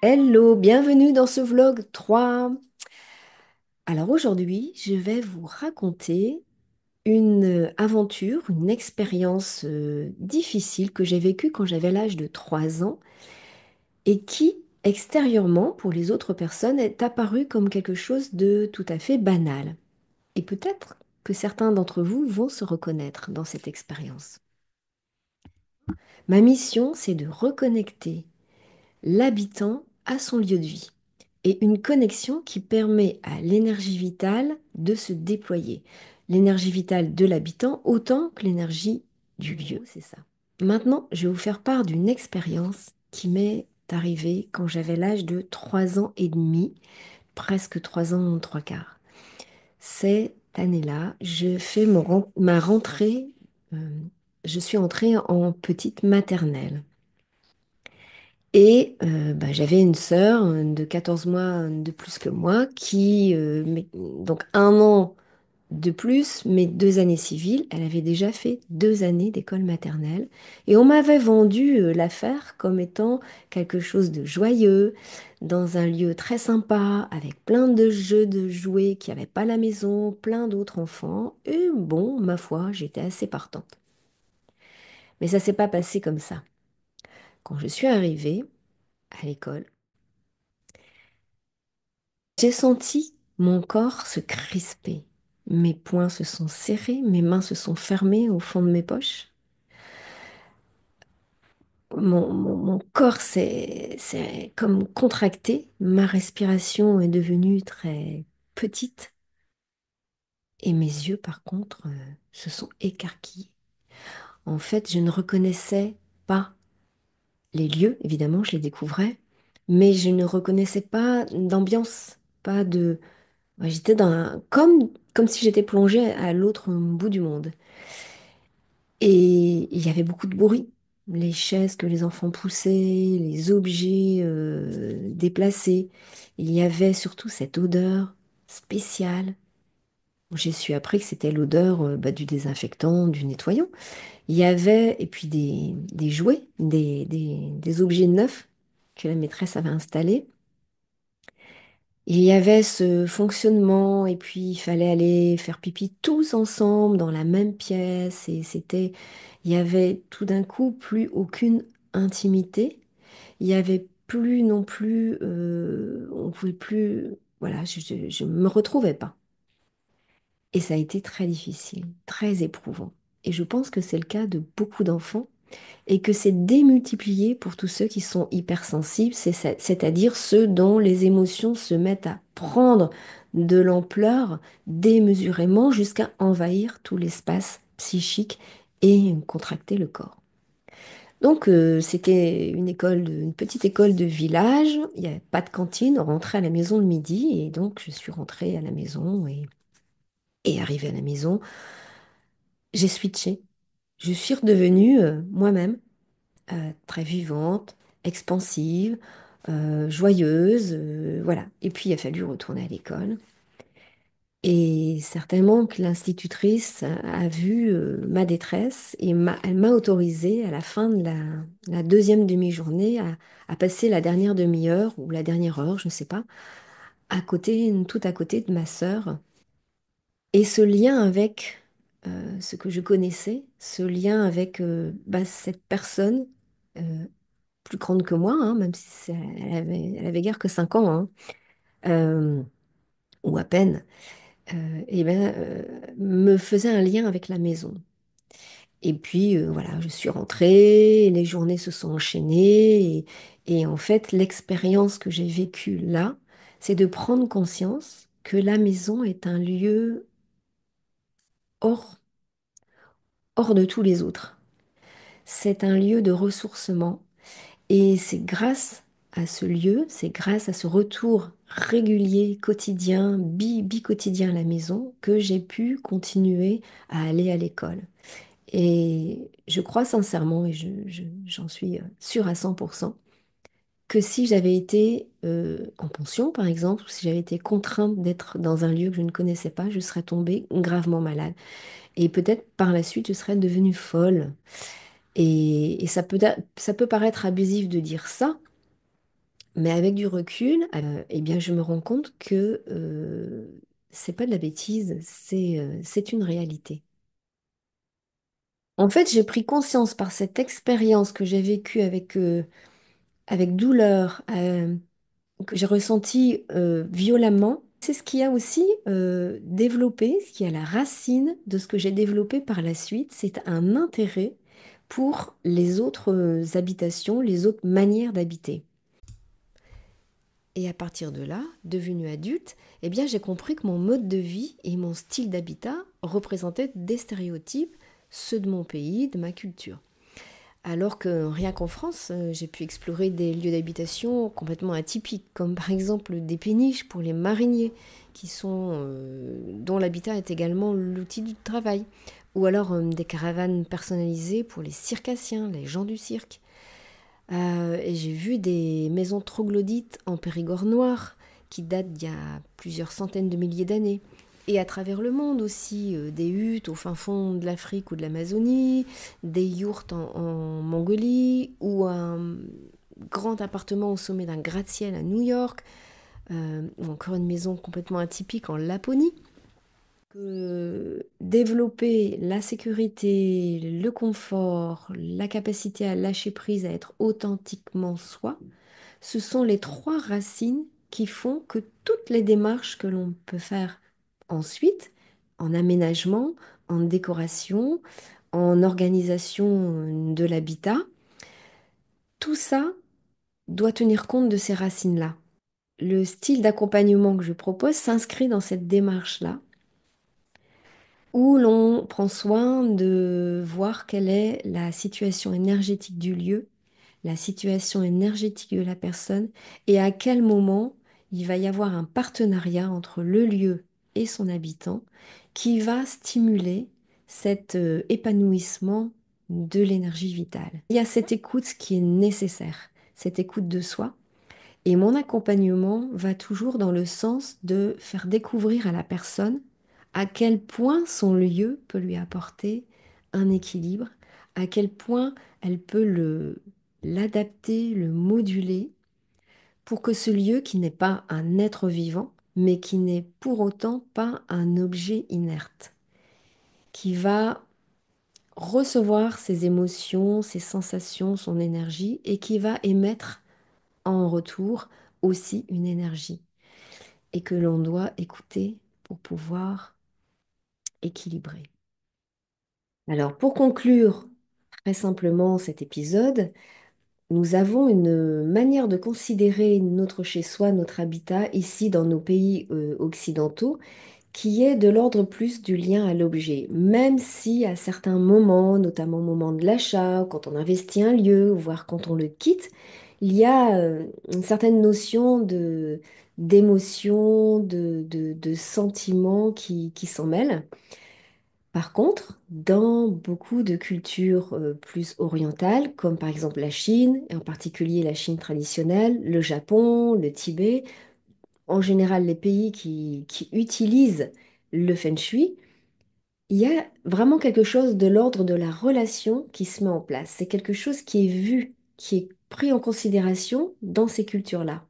Hello, bienvenue dans ce vlog 3. Alors aujourd'hui, je vais vous raconter une aventure, une expérience difficile que j'ai vécue quand j'avais l'âge de 3 ans et qui, extérieurement, pour les autres personnes, est apparue comme quelque chose de tout à fait banal. Et peut-être que certains d'entre vous vont se reconnaître dans cette expérience. Ma mission, c'est de reconnecter l'habitant à son lieu de vie et une connexion qui permet à l'énergie vitale de se déployer. L'énergie vitale de l'habitant autant que l'énergie du lieu, c'est ça. Maintenant, je vais vous faire part d'une expérience qui m'est arrivée quand j'avais l'âge de 3 ans et demi, presque 3 ans, 3 quarts. Cette année-là, je fais ma rentrée, euh, je suis entrée en petite maternelle. Et j'avais une sœur de 14 mois de plus que moi donc 1 an de plus, mais 2 années civiles. Elle avait déjà fait 2 années d'école maternelle. Et on m'avait vendu l'affaire comme étant quelque chose de joyeux, dans un lieu très sympa, avec plein de jeux de jouets qu'il n'y avait pas à la maison, plein d'autres enfants. Et bon, ma foi, j'étais assez partante. Mais ça s'est pas passé comme ça. Quand je suis arrivée à l'école, j'ai senti mon corps se crisper. Mes poings se sont serrés, mes mains se sont fermées au fond de mes poches. Mon corps s'est comme contracté. Ma respiration est devenue très petite. Et mes yeux, par contre, se sont écarquillés. En fait, je ne reconnaissais pas les lieux, évidemment, je les découvrais, mais je ne reconnaissais pas d'ambiance, pas de... Ouais, j'étais comme si j'étais plongée à l'autre bout du monde. Et il y avait beaucoup de bruit. Les chaises que les enfants poussaient, les objets déplacés. Il y avait surtout cette odeur spéciale. J'ai su après que c'était l'odeur du désinfectant, du nettoyant. Il y avait, et puis des jouets, des objets neufs que la maîtresse avait installés. Il y avait ce fonctionnement et puis il fallait aller faire pipi tous ensemble dans la même pièce et il y avait tout d'un coup plus aucune intimité. Il y avait plus non plus, on pouvait plus, voilà, je me retrouvais pas. Et ça a été très difficile, très éprouvant. Et je pense que c'est le cas de beaucoup d'enfants et que c'est démultiplié pour tous ceux qui sont hypersensibles, c'est-à-dire ceux dont les émotions se mettent à prendre de l'ampleur démesurément jusqu'à envahir tout l'espace psychique et contracter le corps. Donc c'était une petite école de village, il n'y avait pas de cantine, on rentrait à la maison le midi et donc je suis rentrée à la maison et arrivée à la maison, j'ai switché. Je suis redevenue moi-même très vivante, expansive, joyeuse, voilà. Et puis il a fallu retourner à l'école. Et certainement que l'institutrice a vu ma détresse et elle m'a autorisée à la fin de la deuxième demi-journée à passer la dernière demi-heure ou la dernière heure, je ne sais pas, tout à côté de ma sœur. Et ce lien avec ce que je connaissais, ce lien avec cette personne, euh, plus grande que moi, hein, même si elle avait guère que 5 ans, hein, euh, ou à peine, me faisait un lien avec la maison. Et puis voilà, je suis rentrée, les journées se sont enchaînées, et en fait, l'expérience que j'ai vécue là, c'est de prendre conscience que la maison est un lieu hors, hors de tous les autres. C'est un lieu de ressourcement. Et c'est grâce à ce lieu, c'est grâce à ce retour régulier, quotidien, bi-quotidien à la maison, que j'ai pu continuer à aller à l'école. Et je crois sincèrement, et j'en suis sûre à 100%, que si j'avais été en pension, par exemple, ou si j'avais été contrainte d'être dans un lieu que je ne connaissais pas, je serais tombée gravement malade. Et peut-être par la suite, je serais devenue folle. Et ça peut paraître abusif de dire ça, Mais avec du recul, eh bien, je me rends compte que c'est pas de la bêtise, c'est une réalité. En fait, j'ai pris conscience par cette expérience que j'ai vécue avec douleur, que j'ai ressentie violemment. C'est ce qui a aussi développé, ce qui est à la racine de ce que j'ai développé par la suite, c'est un intérêt pour les autres habitations, les autres manières d'habiter. Et à partir de là, devenue adulte, eh bien, j'ai compris que mon mode de vie et mon style d'habitat représentaient des stéréotypes, ceux de mon pays, de ma culture. Alors que rien qu'en France, j'ai pu explorer des lieux d'habitation complètement atypiques, comme par exemple des péniches pour les mariniers, dont l'habitat est également l'outil du travail, ou alors des caravanes personnalisées pour les circassiens, les gens du cirque. Et j'ai vu des maisons troglodytes en Périgord noir qui datent d'il y a plusieurs centaines de milliers d'années. Et à travers le monde aussi, des huttes au fin fond de l'Afrique ou de l'Amazonie, des yourtes en Mongolie, ou un grand appartement au sommet d'un gratte-ciel à New York, ou encore une maison complètement atypique en Laponie. Que développer la sécurité, le confort, la capacité à lâcher prise, à être authentiquement soi, ce sont les trois racines qui font que toutes les démarches que l'on peut faire ensuite, en aménagement, en décoration, en organisation de l'habitat, tout ça doit tenir compte de ces racines-là. Le style d'accompagnement que je propose s'inscrit dans cette démarche-là où l'on prend soin de voir quelle est la situation énergétique du lieu, la situation énergétique de la personne et à quel moment il va y avoir un partenariat entre le lieu et son habitant qui va stimuler cet épanouissement de l'énergie vitale. Il y a cette écoute qui est nécessaire, cette écoute de soi. Et mon accompagnement va toujours dans le sens de faire découvrir à la personne à quel point son lieu peut lui apporter un équilibre, à quel point elle peut l'adapter, le moduler pour que ce lieu qui n'est pas un être vivant, mais qui n'est pour autant pas un objet inerte, qui va recevoir ses émotions, ses sensations, son énergie et qui va émettre en retour aussi une énergie et que l'on doit écouter pour pouvoir équilibrer. Alors, pour conclure très simplement cet épisode, nous avons une manière de considérer notre chez-soi, notre habitat ici dans nos pays occidentaux qui est de l'ordre plus du lien à l'objet, même si à certains moments, notamment au moment de l'achat, quand on investit un lieu, voire quand on le quitte, il y a une certaine notion d'émotion, de sentiment qui s'en mêle. Par contre, dans beaucoup de cultures plus orientales, comme par exemple la Chine, et en particulier la Chine traditionnelle, le Japon, le Tibet, en général les pays qui utilisent le feng shui, il y a vraiment quelque chose de l'ordre de la relation qui se met en place. C'est quelque chose qui est vu, qui est pris en considération dans ces cultures-là.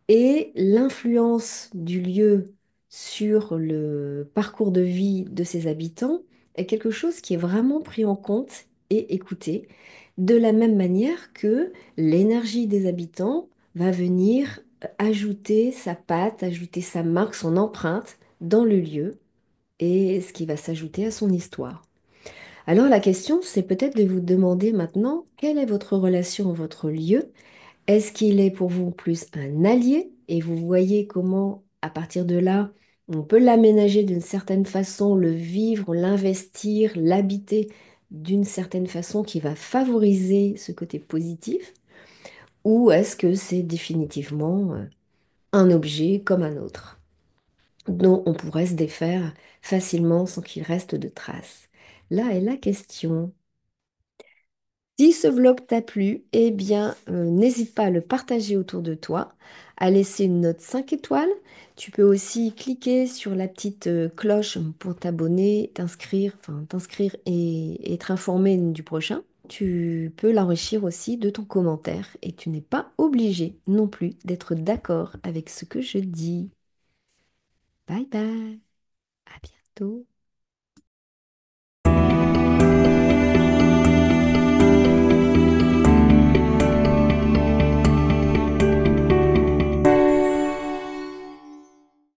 Et l'influence du lieu sur le parcours de vie de ses habitants est quelque chose qui est vraiment pris en compte et écouté, de la même manière que l'énergie des habitants va venir ajouter sa patte, ajouter sa marque, son empreinte dans le lieu et ce qui va s'ajouter à son histoire. Alors la question, c'est peut-être de vous demander maintenant quelle est votre relation à votre lieu. Est-ce qu'il est pour vous plus un allié et vous voyez comment, à partir de là, on peut l'aménager d'une certaine façon, le vivre, l'investir, l'habiter d'une certaine façon qui va favoriser ce côté positif? Ou est-ce que c'est définitivement un objet comme un autre dont on pourrait se défaire facilement sans qu'il reste de traces? Là est la question. Si ce vlog t'a plu, eh bien, n'hésite pas à le partager autour de toi, à laisser une note 5 étoiles. Tu peux aussi cliquer sur la petite cloche pour t'abonner, t'inscrire et être informé du prochain. tu peux l'enrichir aussi de ton commentaire et tu n'es pas obligé non plus d'être d'accord avec ce que je dis. Bye bye, à bientôt.